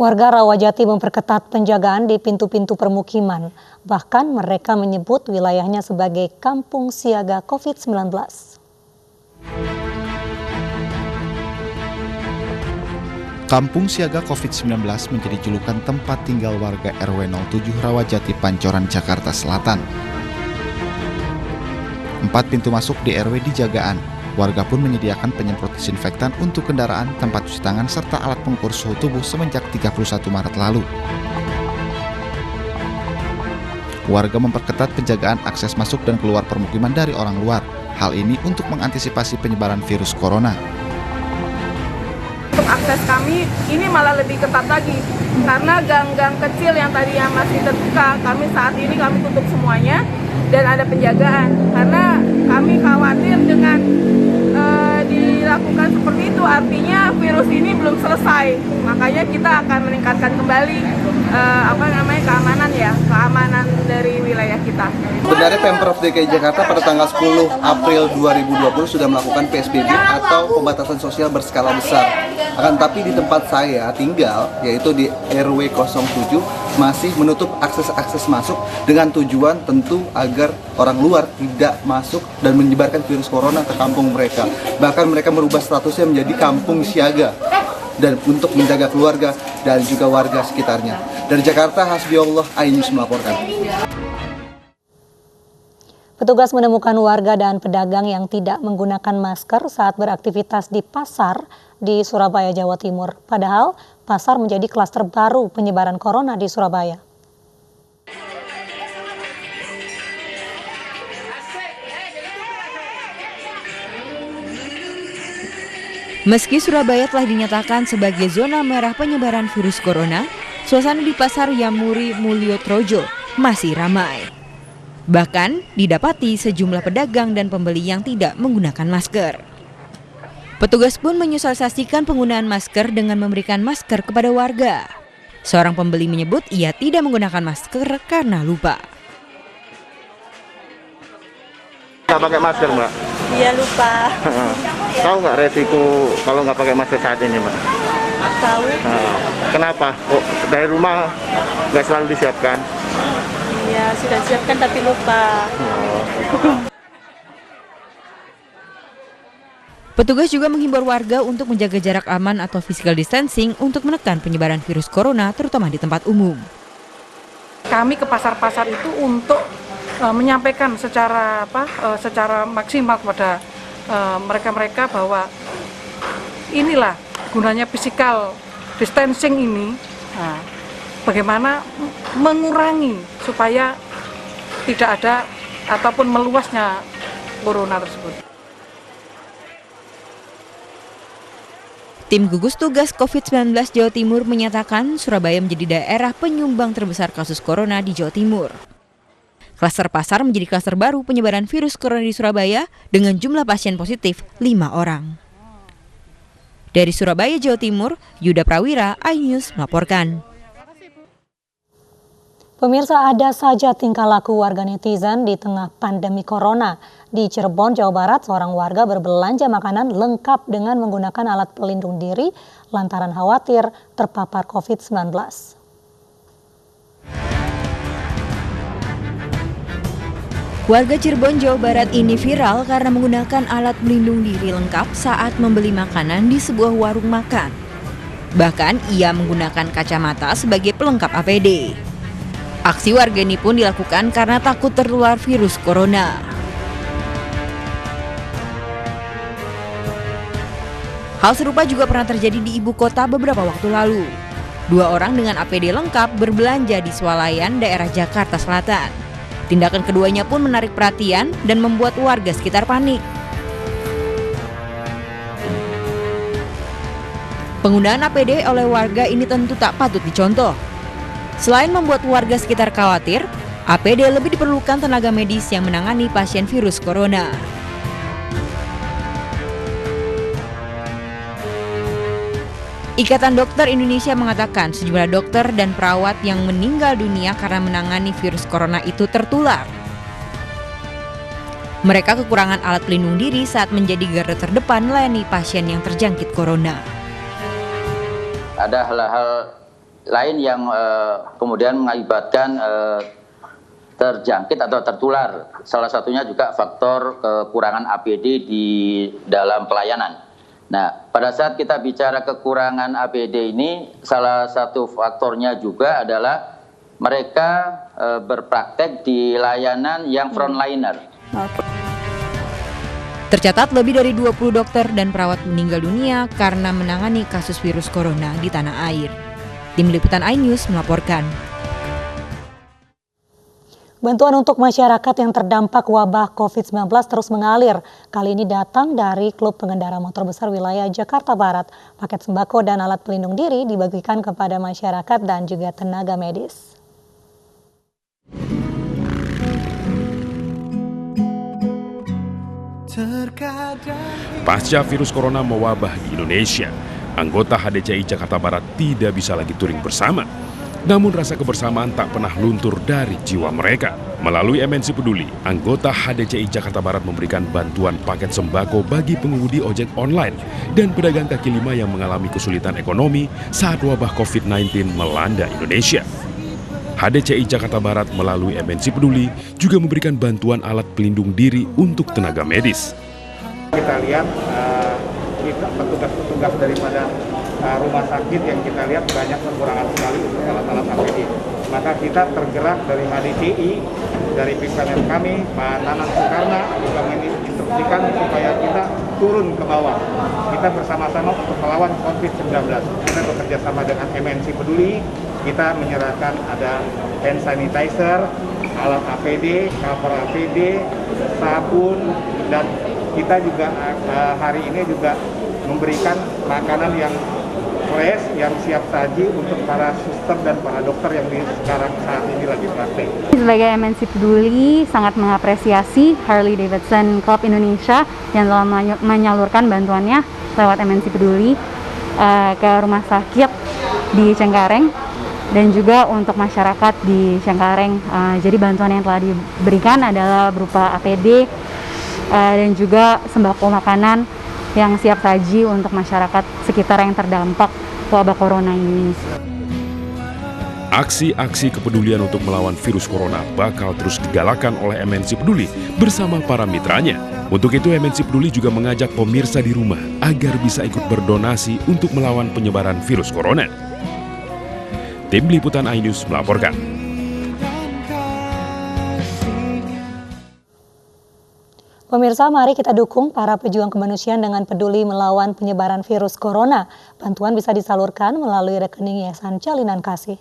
Warga Rawajati memperketat penjagaan di pintu-pintu permukiman. Bahkan mereka menyebut wilayahnya sebagai kampung siaga COVID-19. Kampung siaga COVID-19 menjadi julukan tempat tinggal warga RW 07 Rawajati, Pancoran, Jakarta Selatan. 4 pintu masuk di RW dijagaan. Warga pun menyediakan penyemprot disinfektan untuk kendaraan, tempat cuci tangan, serta alat pengukur suhu tubuh semenjak 31 Maret lalu. Warga memperketat penjagaan akses masuk dan keluar permukiman dari orang luar. Hal ini untuk mengantisipasi penyebaran virus corona. Untuk akses kami ini malah lebih ketat lagi, karena gang-gang kecil yang tadinya masih terbuka, saat ini kami tutup semuanya dan ada penjagaan. Karena kami khawatir dengan dilakukan seperti itu, artinya virus ini belum selesai. Makanya kita akan meningkatkan kembali keamanan dari wilayah kita. Sebenarnya Pemprov DKI Jakarta pada tanggal 10 April 2020 sudah melakukan PSBB atau pembatasan sosial berskala besar. Akan tapi di tempat saya tinggal, yaitu di RW 07, masih menutup akses masuk dengan tujuan tentu agar orang luar tidak masuk dan menyebarkan virus corona ke kampung mereka. Bahkan mereka merubah statusnya menjadi kampung siaga dan untuk menjaga keluarga dan juga warga sekitarnya. Dari Jakarta, Hasbiullah, iNews melaporkan. Petugas menemukan warga dan pedagang yang tidak menggunakan masker saat beraktivitas di pasar di Surabaya, Jawa Timur. Padahal pasar menjadi klaster baru penyebaran corona di Surabaya. Meski Surabaya telah dinyatakan sebagai zona merah penyebaran virus corona, suasana di Pasar Yamuri Mulyo Trojo masih ramai. Bahkan didapati sejumlah pedagang dan pembeli yang tidak menggunakan masker. Petugas pun menyosialisasikan penggunaan masker dengan memberikan masker kepada warga. Seorang pembeli menyebut ia tidak menggunakan masker karena lupa. Nggak pakai masker, Mbak? Iya, lupa. Tahu nggak resiko kalau nggak pakai masker saat ini, Mbak? Tahu. Kenapa? Kok dari rumah nggak selalu disiapkan? Iya, sudah siapkan tapi lupa. Petugas juga menghimbau warga untuk menjaga jarak aman atau physical distancing untuk menekan penyebaran virus corona terutama di tempat umum. Kami ke pasar-pasar itu untuk menyampaikan secara maksimal kepada mereka bahwa inilah gunanya physical distancing ini. Bagaimana mengurangi supaya tidak ada ataupun meluasnya corona tersebut. Tim gugus tugas COVID-19 Jawa Timur menyatakan Surabaya menjadi daerah penyumbang terbesar kasus corona di Jawa Timur. Klaster pasar menjadi klaster baru penyebaran virus corona di Surabaya dengan jumlah pasien positif 5 orang. Dari Surabaya, Jawa Timur, Yuda Prawira, iNews melaporkan. Pemirsa, ada saja tingkah laku warga netizen di tengah pandemi corona. Di Cirebon, Jawa Barat, seorang warga berbelanja makanan lengkap dengan menggunakan alat pelindung diri lantaran khawatir terpapar COVID-19. Warga Cirebon, Jawa Barat ini viral karena menggunakan alat pelindung diri lengkap saat membeli makanan di sebuah warung makan. Bahkan ia menggunakan kacamata sebagai pelengkap APD. Aksi warga ini pun dilakukan karena takut tertular virus corona. Hal serupa juga pernah terjadi di ibu kota beberapa waktu lalu. 2 orang dengan APD lengkap berbelanja di swalayan daerah Jakarta Selatan. Tindakan keduanya pun menarik perhatian dan membuat warga sekitar panik. Penggunaan APD oleh warga ini tentu tak patut dicontoh. Selain membuat warga sekitar khawatir, APD lebih diperlukan tenaga medis yang menangani pasien virus corona. Ikatan Dokter Indonesia mengatakan sejumlah dokter dan perawat yang meninggal dunia karena menangani virus corona itu tertular. Mereka kekurangan alat pelindung diri saat menjadi garda terdepan melayani pasien yang terjangkit corona. Ada hal-hal lain yang kemudian mengakibatkan terjangkit atau tertular. Salah satunya juga faktor kekurangan APD di dalam pelayanan. Nah, pada saat kita bicara kekurangan APD ini, salah satu faktornya juga adalah mereka berpraktek di layanan yang frontliner. Tercatat lebih dari 20 dokter dan perawat meninggal dunia karena menangani kasus virus corona di tanah air. Tim Liputan iNews melaporkan. Bantuan untuk masyarakat yang terdampak wabah COVID-19 terus mengalir. Kali ini datang dari Klub Pengendara Motor Besar Wilayah Jakarta Barat. Paket sembako dan alat pelindung diri dibagikan kepada masyarakat dan juga tenaga medis. Pasca virus corona mewabah di Indonesia, anggota HDCI Jakarta Barat tidak bisa lagi touring bersama. Namun rasa kebersamaan tak pernah luntur dari jiwa mereka. Melalui MNC Peduli, anggota HDCI Jakarta Barat memberikan bantuan paket sembako bagi pengemudi ojek online dan pedagang kaki lima yang mengalami kesulitan ekonomi saat wabah COVID-19 melanda Indonesia. HDCI Jakarta Barat melalui MNC Peduli juga memberikan bantuan alat pelindung diri untuk tenaga medis. Kita lihat petugas-petugas daripada rumah sakit yang kita lihat banyak kekurangan sekali untuk alat-alat APD. Maka kita tergerak dari HDCI, dari pimpinan kami, Pak Nanang Soekarno, juga menginstruksikan supaya kita turun ke bawah. Kita bersama-sama untuk melawan COVID-19. Kita bekerja sama dengan MNC Peduli, kita menyerahkan ada hand sanitizer, alat APD, cover APD, sabun, dan kita juga hari ini juga memberikan makanan yang fresh, yang siap saji untuk para suster dan para dokter yang sekarang saat ini lagi praktek. Sebagai MNC Peduli sangat mengapresiasi Harley Davidson Club Indonesia yang telah menyalurkan bantuannya lewat MNC Peduli ke rumah sakit di Cengkareng dan juga untuk masyarakat di Cengkareng. Jadi bantuan yang telah diberikan adalah berupa APD dan juga sembako makanan yang siap saji untuk masyarakat sekitar yang terdampak wabah corona ini. Aksi-aksi kepedulian untuk melawan virus corona bakal terus digalakan oleh MNC Peduli bersama para mitranya. Untuk itu MNC Peduli juga mengajak pemirsa di rumah agar bisa ikut berdonasi untuk melawan penyebaran virus corona. Tim Liputan iNews melaporkan. Pemirsa, mari kita dukung para pejuang kemanusiaan dengan peduli melawan penyebaran virus corona. Bantuan bisa disalurkan melalui rekening Yayasan Jalinan Kasih.